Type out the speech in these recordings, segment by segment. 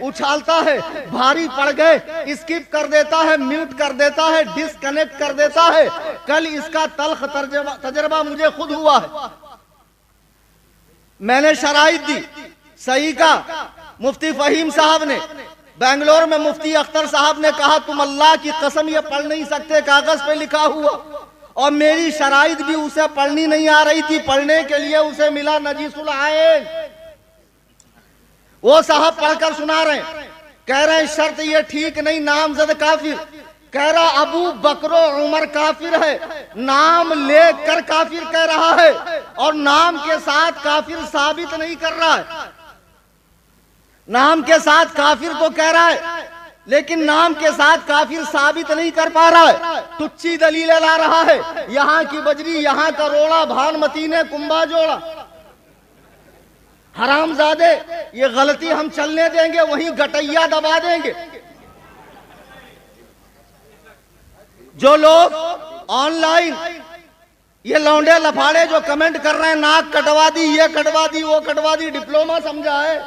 اچھالتا ہے، بھاری پڑ گئے اسکپ کر دیتا ہے، میوٹ کر دیتا ہے، ڈسکنیکٹ کر دیتا ہے۔ کل اس کا تلخ تجربہ مجھے خود ہوا ہے۔ میں نے شرائط دی، صحیح کا مفتی فہیم صاحب نے، بنگلور میں مفتی اختر صاحب نے کہا تم اللہ کی قسم یہ پڑھ نہیں سکتے، کاغذ پہ لکھا ہوا، اور میری شرائط بھی اسے پڑھنی نہیں آ رہی تھی، پڑھنے کے لیے اسے ملا نجیس العین، وہ صاحب پڑھ کر سنا رہے ہیں، کہہ رہے ہیں شرط یہ ٹھیک نہیں، نامزد کافر، کہہ رہا ابو بکر و عمر کافر ہے، نام لے کر کافر کہہ رہا ہے، اور نام کے ساتھ کافر ثابت نہیں کر رہا ہے، نام کے ساتھ کافر تو کہہ رہا ہے لیکن نام کے ساتھ کافر ثابت نہیں کر پا رہا ہے، ٹچی دلیلیں لا رہا ہے، یہاں کی بجری، یہاں کا روڑا، بھان متینے، کنبا جوڑا، حرام زادے، یہ غلطی ہم چلنے دیں گے؟ وہیں گٹیا دبا دیں گے؟ جو لوگ آن لائن یہ لونڈے لفاڑے جو کمنٹ کر رہے ہیں ناک کٹوا دی، یہ کٹوا دی، وہ کٹوا دی، ڈپلوما سمجھا ہے؟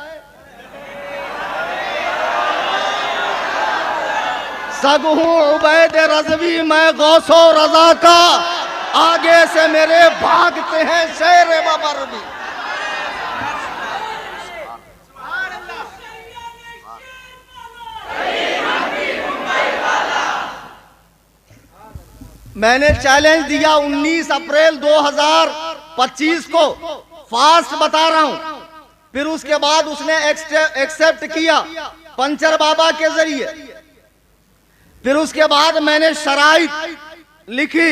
سگ ہوں عبید رضوی میں غوث و رضا کا، آگے سے میرے بھاگتے ہیں شیر ببر بھی۔ میں نے چیلنج دیا 19 اپریل 2025 کو فاسٹ بتا رہا ہوں، پھر اس کے بعد اس نے ایکسپٹ کیا پنچر بابا کے ذریعے، پھر اس کے بعد میں نے شرائط لکھی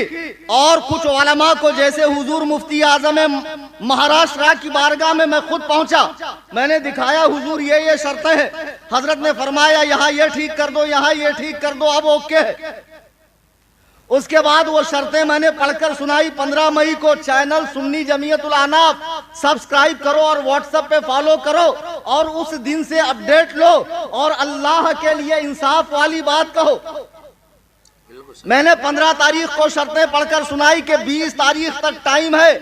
اور کچھ علماء کو، جیسے حضور مفتی اعظم مہاراشٹر کی بارگاہ میں خود پہنچا، میں نے دکھایا حضور یہ شرطیں ہیں، حضرت نے فرمایا یہاں یہ ٹھیک کر دو، یہاں یہ ٹھیک کر دو، اب اوکے ہے۔ اس کے بعد وہ شرطیں میں نے پڑھ کر سنائی۔ 15 مئی کو چینل سنی جمعیت الاعناف سبسکرائب کرو اور واٹس ایپ پہ فالو کرو، اور اس دن سے اپڈیٹ لو اور اللہ کے لیے انصاف والی بات کہو۔ میں نے 15 تاریخ کو شرطیں پڑھ کر سنائی کہ 20 تاریخ تک ٹائم ہے،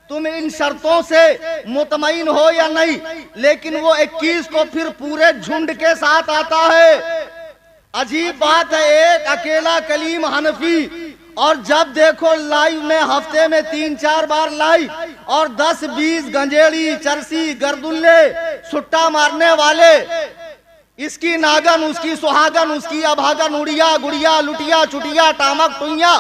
تم ان شرطوں سے مطمئن ہو یا نہیں، لیکن وہ 21 کو پھر پورے جھنڈ کے ساتھ آتا ہے۔ عجیب بات ہے، ایک اکیلا کلیم حنفی، اور جب دیکھو لائیو میں ہفتے میں 3-4 بار لائیو، اور 10-20 گنجیڑی، چرسی، گردلے، سٹا مارنے والے، اس کی ناگن، اس کی سہاگن، اس کی ابھاگن، اڑیا گڑیا، لٹیا چٹیا، ٹامک ٹوئیاں،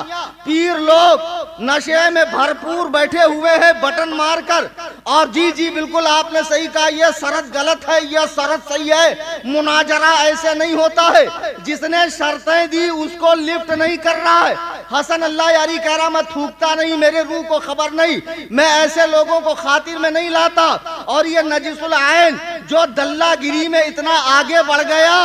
پیر لوگ نشے میں بھرپور بیٹھے ہوئے ہیں بٹن مار کر، اور جی بالکل آپ نے صحیح کہا، یہ شرط غلط ہے، یہ شرط صحیح ہے، مناظرہ ایسے نہیں ہوتا ہے، جس نے شرطیں دی اس کو لفٹ نہیں کر رہا ہے۔ حسن اللہ یاری کہہ رہا میں تھوکتا نہیں، میرے روح کو خبر نہیں، میں ایسے لوگوں کو خاطر میں نہیں لاتا، اور یہ نجس العین جو دلہ گیری میں اتنا آگے بڑھ گیا،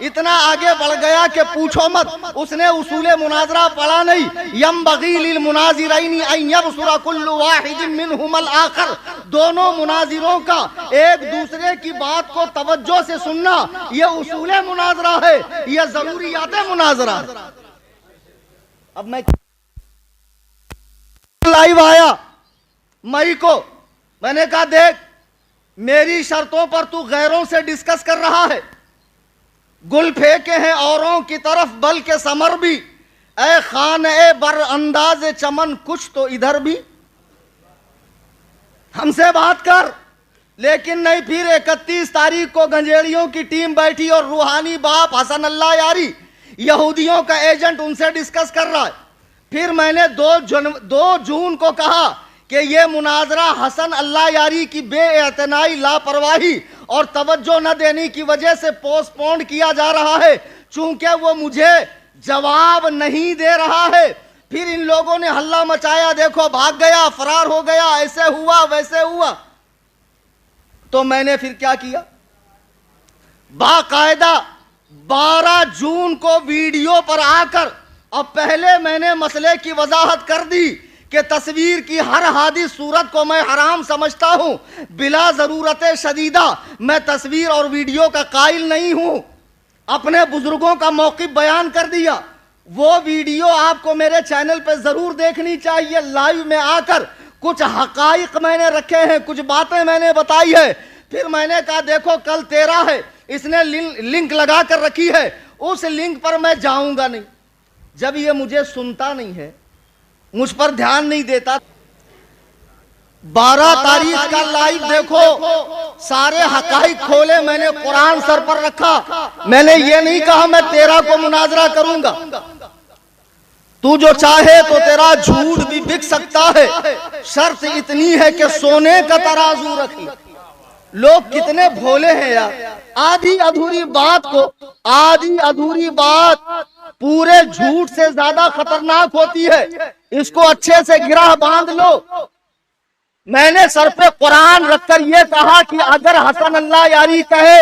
اتنا آگے بڑھ گیا کہ پوچھو مت، اس نے اصول مناظرہ پڑھا نہیں۔ ينبغي للمناظرین ان یبصر کل واحد منہما الآخر، دونوں مناظروں کا ایک دوسرے کی بات کو توجہ سے سننا، یہ اصول مناظرہ ہے، یہ ضروریات مناظرہ ہے۔ اب میں لائیو آیا مئی کو، میں نے کہا دیکھ میری شرطوں پر تو غیروں سے ڈسکس کر رہا ہے، گل پھینکے ہیں اوروں کی طرف بلکہ ثمر بھی، اے خانہ بر انداز چمن کچھ تو ادھر بھی، ہم سے بات کر۔ لیکن نہیں، پھر 31 تاریخ کو گنجیڑیوں کی ٹیم بیٹھی اور روحانی باپ حسن اللہ یاری یہودیوں کا ایجنٹ ان سے ڈسکس کر رہا ہے۔ پھر میں نے 2 جون کو کہا کہ یہ مناظرہ حسن اللہ یاری کی بے اعتنائی، لاپرواہی اور توجہ نہ دینے کی وجہ سے پوسٹ پون کیا جا رہا ہے، چونکہ وہ مجھے جواب نہیں دے رہا ہے۔ پھر ان لوگوں نے ہلہ مچایا، دیکھو بھاگ گیا، فرار ہو گیا، ایسے ہوا ویسے ہوا۔ تو میں نے پھر کیا کیا، باقاعدہ 12 جون کو ویڈیو پر آ کر، اب پہلے میں نے مسئلے کی وضاحت کر دی کہ تصویر کی ہر حادث صورت کو میں حرام سمجھتا ہوں، بلا ضرورت شدیدہ میں تصویر اور ویڈیو کا قائل نہیں ہوں، اپنے بزرگوں کا موقف بیان کر دیا۔ وہ ویڈیو آپ کو میرے چینل پہ ضرور دیکھنی چاہیے، لائیو میں آ کر کچھ حقائق میں نے رکھے ہیں، کچھ باتیں میں نے بتائی ہے۔ پھر میں نے کہا دیکھو کل 13 ہے، اس نے لنک لگا کر رکھی ہے، اس لنک پر میں جاؤں گا نہیں۔ جب یہ مجھے سنتا نہیں ہے، مجھ پر دھیان نہیں دیتا، 12 تاریخ کا لائیو دیکھو، سارے حقائق کھولے، میں نے قرآن سر پر رکھا، میں نے یہ نہیں کہا میں 13 کو مناظرہ کروں گا، تو جو چاہے تو تیرا جھوٹ بھی بک سکتا ہے، شرط اتنی ہے کہ سونے کا ترازو رکھ لے۔ لوگ کتنے بھولے ہیں یار، آدھی ادھوری بات کو، آدھی ادھوری بات پورے جھوٹ سے زیادہ خطرناک ہوتی ہے، اس کو اچھے سے گرہ باندھ لو۔ میں نے سر پہ قرآن رکھ کر یہ کہا کہ اگر حسن اللہ یاری کہے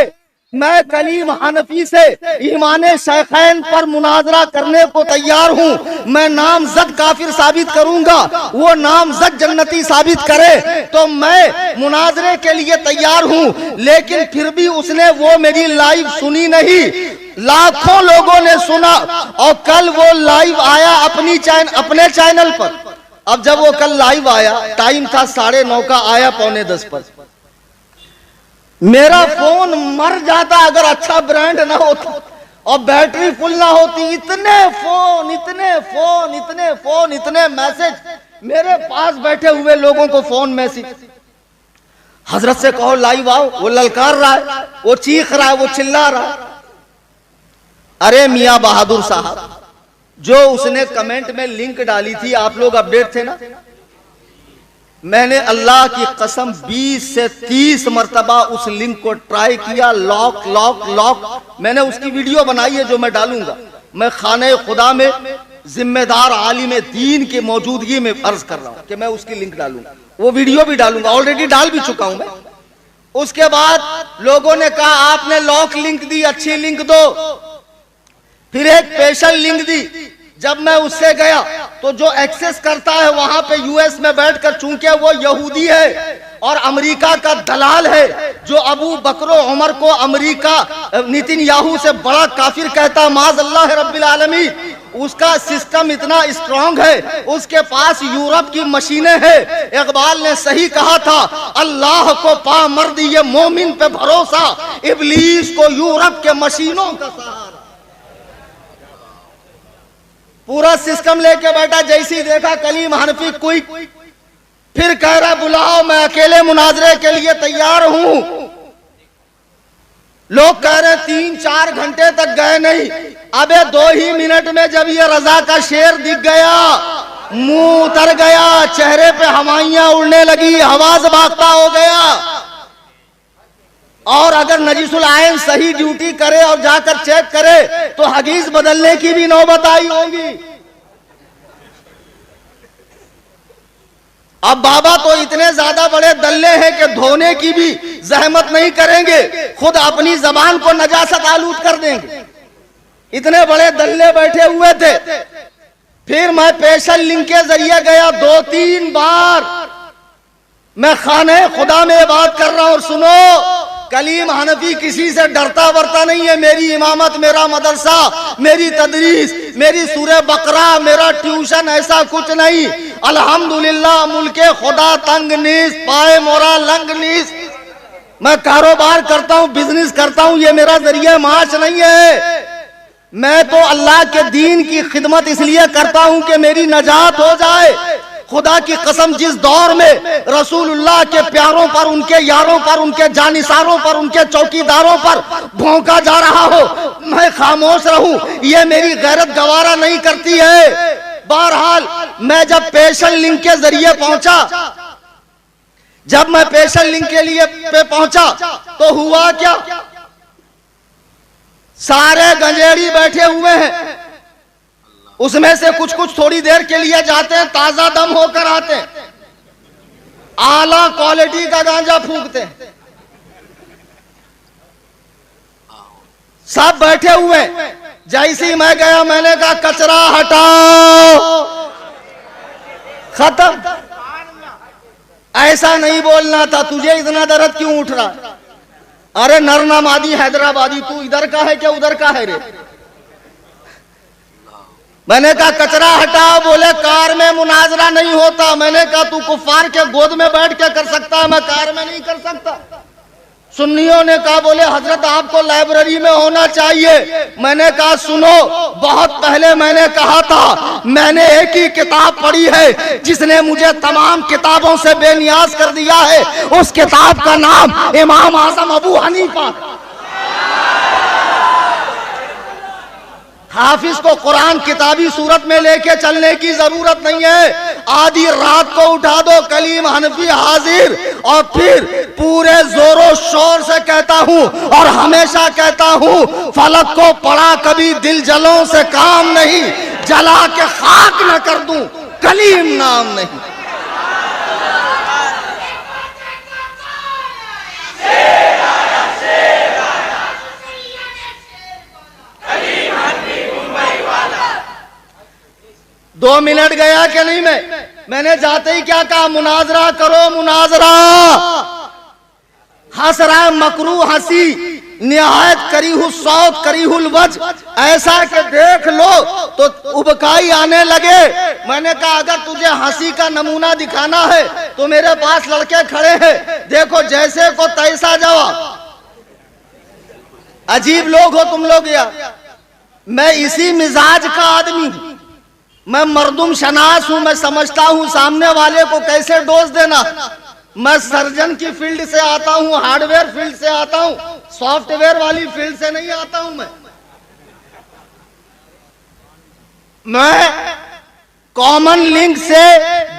میں کلیم حنفی سے ایمان شیخین پر مناظرہ کرنے کو تیار ہوں، میں نامزد کافر ثابت کروں گا، وہ نامزد جنتی ثابت کرے تو میں مناظرے کے لیے تیار ہوں۔ لیکن پھر بھی اس نے وہ میری لائیو سنی نہیں، لاکھوں لوگوں نے سنا، اور کل وہ لائیو آیا اپنے چینل پر۔ اب جب وہ کل لائیو آیا، ٹائم تھا 9:30 کا، آیا 9:45 پر۔ میرا فون مر جاتا اگر اچھا برانڈ نہ ہوتا اور بیٹری فل نہ ہوتی۔ اتنے فون، اتنے میسج، میرے پاس بیٹھے ہوئے لوگوں کو فون میسج، حضرت سے کہو لائیو آؤ، وہ للکار رہا ہے، وہ چیخ رہا ہے، وہ چلا رہا ہے۔ ارے میاں بہادر صاحب، جو اس نے کمنٹ میں لنک ڈالی تھی، آپ لوگ اپڈیٹ تھے نا، میں نے اللہ کی قسم 20 سے 30 مرتبہ اس لنک کو ٹرائی کیا، لاک، میں نے اس کی ویڈیو بنائی ہے جو میں ڈالوں گا۔ میں خانہ خدا میں ذمہ دار عالم دین کی موجودگی میں عرض کر رہا ہوں کہ میں اس کی لنک ڈالوں گا، وہ ویڈیو بھی ڈالوں گا، آلریڈی ڈال بھی چکا ہوں میں۔ اس کے بعد لوگوں نے کہا آپ نے لاک لنک دی، اچھی لنک دو، پھر ایک اسپیشل لنک دی۔ جب میں اس سے گیا تو جو ایکسس کرتا ہے وہاں پہ یو ایس میں بیٹھ کر، چونکہ وہ یہودی ہے اور امریکہ کا دلال ہے، جو ابو بکر و عمر کو امریکہ نیتن یاہو سے بڑا کافر کہتا، معاذ اللہ رب العالمین، اس کا سسٹم اتنا اسٹرانگ ہے، اس کے پاس یورپ کی مشینیں ہیں۔ اقبال نے صحیح کہا تھا، اللہ کو پا مردی یہ مومن پہ بھروسہ، ابلیس کو یورپ کے مشینوں کا سہارا۔ پورا سسٹم لے کے بیٹھا، جیسی دیکھا کلیم حنفی کوئی، پھر کہہ رہا بلاؤ میں اکیلے مناظرے کے لیے تیار ہوں۔ لوگ کہہ رہے 3-4 گھنٹے تک گئے نہیں، ابے 2 ہی منٹ میں جب یہ رضا کا شیر دکھ گیا، منہ اتر گیا، چہرے پہ ہوائیاں اڑنے لگی، حواس باختہ ہو گیا۔ اور اگر نجیس العین صحیح ڈیوٹی کرے اور جا کر چیک کرے تو حدیث بدلنے کی بھی نوبت آئی ہوگی۔ اب بابا تو اتنے زیادہ بڑے دلے ہیں کہ دھونے کی بھی زحمت نہیں کریں گے، خود اپنی زبان کو نجاست آلود کر دیں گے، اتنے بڑے دلے بیٹھے ہوئے تھے۔ پھر میں اسپیشل لنک کے ذریعے گیا، 2-3 بار میں خانہ خدا میں بات کر رہا ہوں، اور سنو، کلیم حنفی کسی سے ڈرتا ورتا نہیں ہے۔ میری امامت، میرا مدرسہ، میری تدریس، میری سورہ بقرہ، میرا ٹیوشن، ایسا کچھ نہیں۔ الحمدللہ ملک خدا تنگ نیس، پائے مورا لنگ نیس۔ میں کاروبار کرتا ہوں، بزنس کرتا ہوں، یہ میرا ذریعہ معاش نہیں ہے۔ میں تو اللہ کے دین کی خدمت اس لیے کرتا ہوں کہ میری نجات ہو جائے۔ خدا کی قسم، جس دور میں رسول اللہ کے پیاروں پر، ان کے یاروں پر، ان کے جانثاروں پر، ان کے چوکیداروں پر بھونکا جا رہا ہو، میں خاموش رہوں، یہ میری غیرت گوارا نہیں کرتی ہے۔ بہرحال میں جب اسپیشل لنک کے ذریعے پہنچا، جب میں اسپیشل لنک کے لیے پہ پہنچا تو ہوا کیا، سارے گنجیڑی بیٹھے ہوئے ہیں، اس میں سے کچھ تھوڑی دیر کے لیے جاتے ہیں، تازہ دم ہو کر آتے ہیں، اعلیٰ کوالٹی کا گانجا پھونکتے ہیں، سب بیٹھے ہوئے۔ جیسی میں گیا میں نے کہا کچرا ہٹاؤ، ختم۔ ایسا نہیں بولنا تھا، تجھے اتنا درد کیوں اٹھ رہا؟ ارے نرنمادی حیدرآبادی، تو ادھر کا ہے کیا ادھر کا ہے رے؟ میں نے کہا کچرا ہٹاؤ، بولے کار میں مناظرہ نہیں ہوتا۔ میں نے کہا تو کفار کے گود میں بیٹھ کے کر سکتا ہے، میں کار میں نہیں کر سکتا۔ سنیوں نے کہا بولے حضرت آپ کو لائبریری میں ہونا چاہیے. میں نے کہا سنو، بہت پہلے میں نے کہا تھا میں نے ایک ہی کتاب پڑھی ہے جس نے مجھے تمام کتابوں سے بے نیاز کر دیا ہے. اس کتاب کا نام امام اعظم ابو حنیفہ. حافظ کو قرآن کتابی صورت میں لے کے چلنے کی ضرورت نہیں ہے. آدھی رات کو اٹھا دو کلیم حنفی حاضر، اور پھر پورے زور و شور سے کہتا ہوں اور ہمیشہ کہتا ہوں، فلک کو پڑا کبھی دل جلوں سے کام نہیں، جلا کے خاک نہ کر دوں کلیم نام نہیں. دو منٹ گیا کہ نہیں؟ میں نے جاتے ہی کیا کہا؟ مناظرہ کرو مناظرہ. ہنس رہا ہے مکرو ہنسی، نہایت کریہ الصوت کریہ الوجہ، ایسا کہ دیکھ لو تو ابکائی آنے لگے. میں نے کہا اگر تجھے ہنسی کا نمونہ دکھانا ہے تو میرے پاس لڑکے کھڑے ہیں، دیکھو جیسے کو تیسا جواب. عجیب لوگ ہو تم لوگ یار. میں اسی مزاج کا آدمی ہوں، میں مردم شناس ہوں. میں سمجھتا ہوں سامنے والے کو کیسے ڈوز دینا. میں سرجن کی فیلڈ سے آتا ہوں، ہارڈ ویئر فیلڈ سے آتا ہوں، سافٹ ویئر والی فیلڈ سے نہیں آتا ہوں. میں کامن لنک سے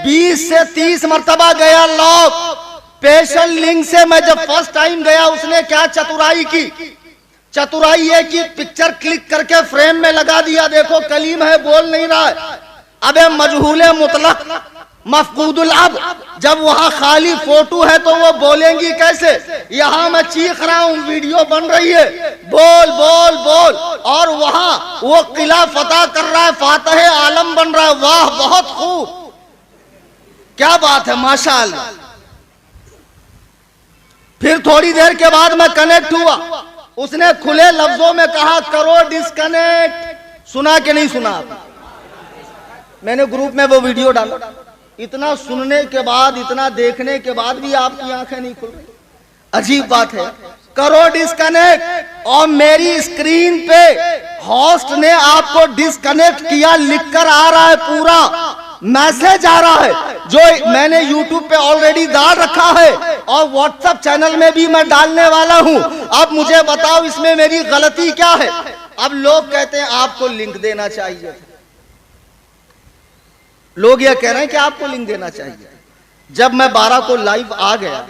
20 سے 30 مرتبہ گیا لاک. پیشل لنک سے میں جب فرسٹ ٹائم گیا، اس نے کیا چترائی کی؟ چترائی یہ کہ پکچر کلک کر کے فریم میں لگا دیا، دیکھو کلیم ہے بول نہیں رہا ہے. ابے مجہول مطلق مفقود الاب، جب وہاں خالی فوٹو ہے تو وہ بولیں گی کیسے؟ یہاں میں چیخ رہا ہوں، ویڈیو بن رہی ہے، بول بول بول، اور وہاں وہ قلعہ فتح کر رہا ہے، فاتح عالم بن رہا ہے. واہ بہت خوب، کیا بات ہے، ماشاءاللہ. پھر تھوڑی دیر کے بعد میں کنیکٹ ہوا، اس نے کھلے لفظوں میں کہا کرو ڈسکنیکٹ. سنا کہ نہیں سنا؟ میں نے گروپ میں وہ ویڈیو ڈالا. اتنا سننے کے بعد، اتنا دیکھنے کے بعد بھی آپ کی آنکھیں نہیں کھل رہی. عجیب بات ہے. کرو ڈسکنیکٹ، اور میری اسکرین پہ ہوسٹ نے آپ کو ڈسکنیکٹ کیا لکھ کر آ رہا ہے، پورا میسج آ رہا ہے جو میں نے یوٹیوب پہ آلریڈی ڈال رکھا ہے، اور واٹس ایپ چینل میں بھی میں ڈالنے والا ہوں. اب مجھے بتاؤ اس میں میری غلطی کیا ہے؟ اب لوگ کہتے ہیں آپ کو لنک دینا چاہیے. لوگ یہ کہہ رہے ہیں کہ آپ کو لنک دینا چاہیے. جب میں 12 کو لائیو آ گیا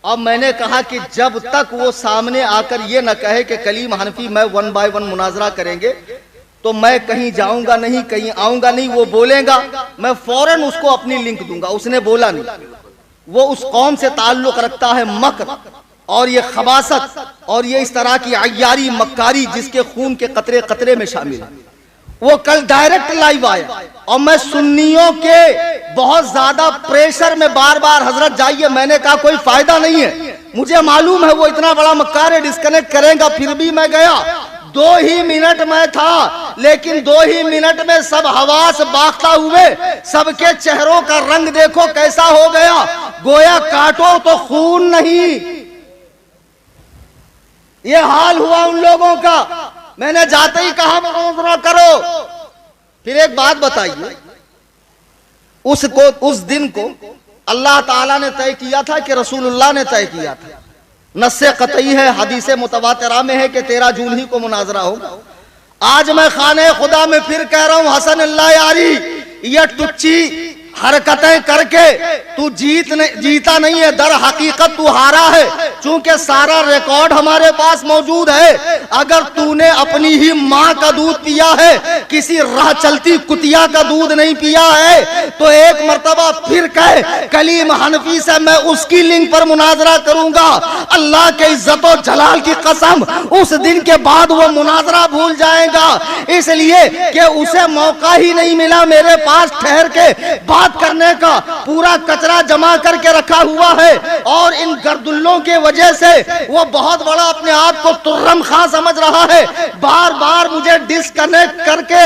اور میں نے کہا کہ جب تک وہ سامنے آ کر یہ نہ کہے کہ کلیم حنفی میں 1 بائی 1 مناظرہ کریں گے تو میں کہیں جاؤں گا نہیں، کہیں آؤں گا نہیں. وہ بولے گا میں فوراً اس کو اپنی لنک دوں گا. اس نے بولا نہیں. وہ اس قوم سے تعلق رکھتا ہے مکر اور یہ خباثت اور یہ اس طرح کی عیاری مکاری جس کے خون کے قطرے قطرے میں شامل ہے. وہ کل ڈائریکٹ لائیو آیا اور میں سنیوں کے بہت زیادہ پریشر میں بار بار حضرت جائیے، میں نے کہا کوئی فائدہ نہیں ہے، مجھے معلوم ہے وہ اتنا بڑا مکار ہے، ڈسکنیکٹ کرے گا. پھر بھی میں گیا. 2 ہی منٹ میں تھا، لیکن 2 ہی منٹ میں سب حواس باختہ ہوئے. سب کے چہروں کا رنگ دیکھو کیسا ہو گیا، گویا کاٹو تو خون نہیں. یہ حال ہوا ان لوگوں کا. میں نے جاتے ہی کہا مناظرہ کرو. پھر ایک بات بتائیے، اس دن کو اللہ تعالیٰ نے طے کیا تھا کہ رسول اللہ نے طے کیا تھا؟ نص قطعی ہے، حدیث متواترہ میں ہے کہ 13 جون ہی کو مناظرہ ہوگا. آج میں خانہ خدا میں پھر کہہ رہا ہوں، حسن اللہ یاری یہ ٹچی حرکتیں کر کے تو جیتا نہیں ہے، در حقیقت تو ہارا ہے. چونکہ سارا ریکارڈ ہمارے پاس موجود ہے. اگر تو نے اپنی ہی ماں کا دودھ پیا ہے، کسی راہ چلتی کتیا کا دودھ نہیں پیا ہے، تو ایک مرتبہ پھر کہے کلیم حنفی سے میں اس کی لنک پر مناظرہ کروں گا. اللہ کے عزت و جلال کی قسم اس دن کے بعد وہ مناظرہ بھول جائے گا، اس لیے کہ اسے موقع ہی نہیں ملا میرے پاس ٹھہر کے بات کرنے کا. پورا کچرا جمع کر کے رکھا ہوا ہے، اور ان گردلوں کے وجہ سے وہ بہت بڑا اپنے آپ کو ترم خان سمجھ رہا ہے. بار بار مجھے ڈسکنیکٹ کر کے،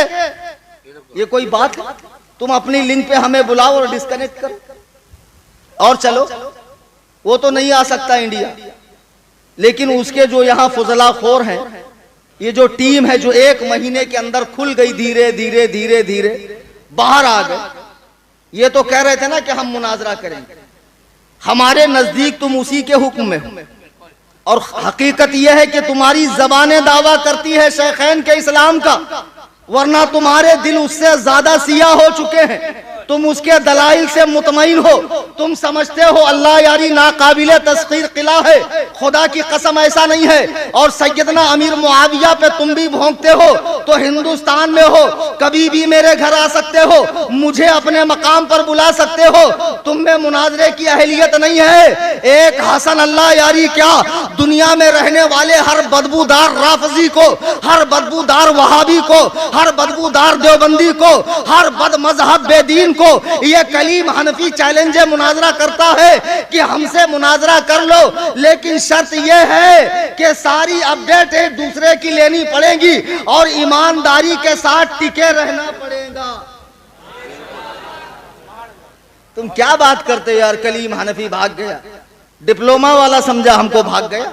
یہ کوئی بات ہے؟ تم اپنی لنک پہ ہمیں بلاؤ اور ڈسکنیکٹ کرو اور چلو. وہ تو نہیں آ سکتا انڈیا. لیکن اس کے جو یہاں فضلا خور ہیں، یہ جو ٹیم ہے جو 1 مہینے کے اندر کھل گئی، دھیرے دھیرے دھیرے دھیرے باہر آ گئے. یہ تو کہہ رہے تھے نا کہ ہم مناظرہ کریں گے. ہمارے نزدیک تم اسی کے حکم میں ہو، اور حقیقت یہ ہے کہ تمہاری زبانیں دعویٰ کرتی ہے شیخین کے اسلام کا، ورنہ تمہارے دل اس سے زیادہ سیاہ ہو چکے ہیں. تم اس کے دلائل سے مطمئن ہو. تم سمجھتے ہو اللہ یاری ناقابل تسخیر قلعہ ہے. خدا کی قسم ایسا نہیں ہے. اور سیدنا امیر معاویہ پہ تم بھی بھونکتے ہو تو ہندوستان میں ہو، کبھی بھی میرے گھر آ سکتے ہو، مجھے اپنے مقام پر بلا سکتے ہو. تم میں مناظرے کی اہلیت نہیں ہے. ایک حسن اللہ یاری کیا دنیا میں رہنے والے ہر بدبودار رافضی کو، ہر بدبودار وہابی کو، ہر بدبودار دیوبندی کو، ہر بد مذہب بے دین کو یہ کلیم حنفی چیلنج مناظرہ کرتا ہے کہ ہم سے مناظرہ کر لو، لیکن شرط یہ ہے کہ ساری اپڈیٹ ایک دوسرے کی لینی پڑے گی اور ایمانداری کے ساتھ ٹکے رہنا پڑے گا. تم کیا بات کرتے ہو یار؟ کلیم حنفی بھاگ گیا، ڈپلوما والا سمجھا ہم کو بھاگ گیا.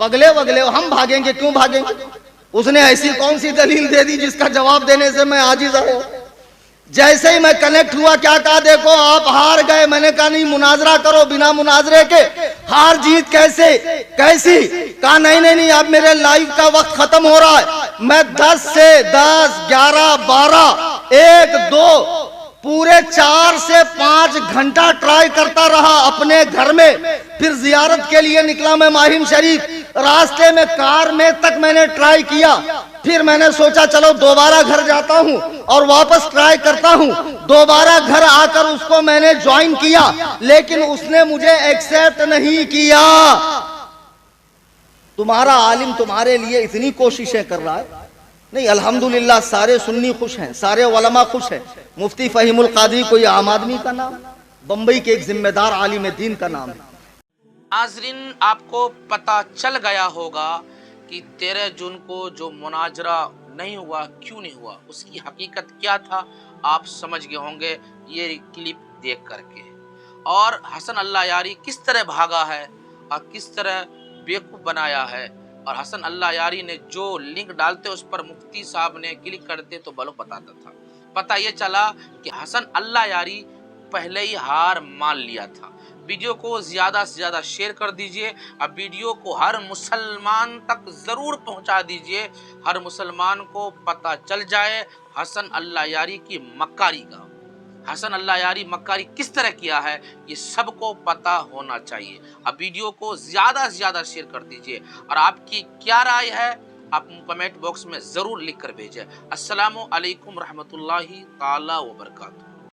پگلے وگلے ہم بھاگیں گے؟ کیوں بھاگیں گے؟ اس نے ایسی کون سی دلیل دے دی جس کا جواب دینے سے میں عاجز ہوں؟ جیسے ہی میں کنیکٹ ہوا کیا کہا، دیکھو آپ ہار گئے. میں نے کہا نہیں، مناظرہ کرو. بنا مناظرے کے ہار جیت کیسی؟ کہا نہیں اب میرے لائیو کا وقت ختم ہو رہا ہے. میں 10 سے 10 11 12 1 2 پورے 4 سے 5 گھنٹہ ٹرائی کرتا رہا اپنے گھر میں. پھر زیارت کے لیے نکلا میں ماہم شریف. راستے میں کار میں تک میں نے ٹرائی کیا. پھر میں نے سوچا چلو دوبارہ گھر جاتا ہوں اور واپس ٹرائی کرتا ہوں. دوبارہ گھر آ کر اس کو میں نے جوائن کیا، لیکن اس نے مجھے ایکسیپٹ نہیں کیا. تمہارا عالم تمہارے لیے اتنی کوششیں کر رہا ہے. نہیں، الحمدللہ سارے سنی خوش ہیں، سارے علماء خوش ہیں. مفتی فہیم القادری کوئی عام آدمی کا نام، بمبئی کے ایک ذمہ دار عالم دین کا نام ہے. ناظرین، آپ کو پتہ چل گیا ہوگا کہ 13 جون کو جو مناظرہ نہیں ہوا، کیوں نہیں ہوا، اس کی حقیقت کیا تھا. آپ سمجھ گئے ہوں گے یہ کلپ دیکھ کر کے. اور حسن اللہ یاری کس طرح بھاگا ہے اور کس طرح بیوقوف بنایا ہے. اور حسن اللہ یاری نے جو لنک ڈالتے اس پر مفتی صاحب نے کلک کرتے تو بلو بتاتا تھا. پتہ یہ چلا کہ حسن اللہ یاری پہلے ہی ہار مان لیا تھا. ویڈیو کو زیادہ سے زیادہ شیئر کر دیجئے. اب ویڈیو کو ہر مسلمان تک ضرور پہنچا دیجئے. ہر مسلمان کو پتہ چل جائے حسن اللہ یاری کی مکاری کا. حسن اللہ یاری مکاری کس طرح کیا ہے یہ سب کو پتہ ہونا چاہیے. اب ویڈیو کو زیادہ سے زیادہ شیئر کر دیجئے. اور آپ کی کیا رائے ہے آپ کمنٹ باکس میں ضرور لکھ کر بھیجیں. السلام علیکم رحمۃ اللہ تعالی وبرکاتہ.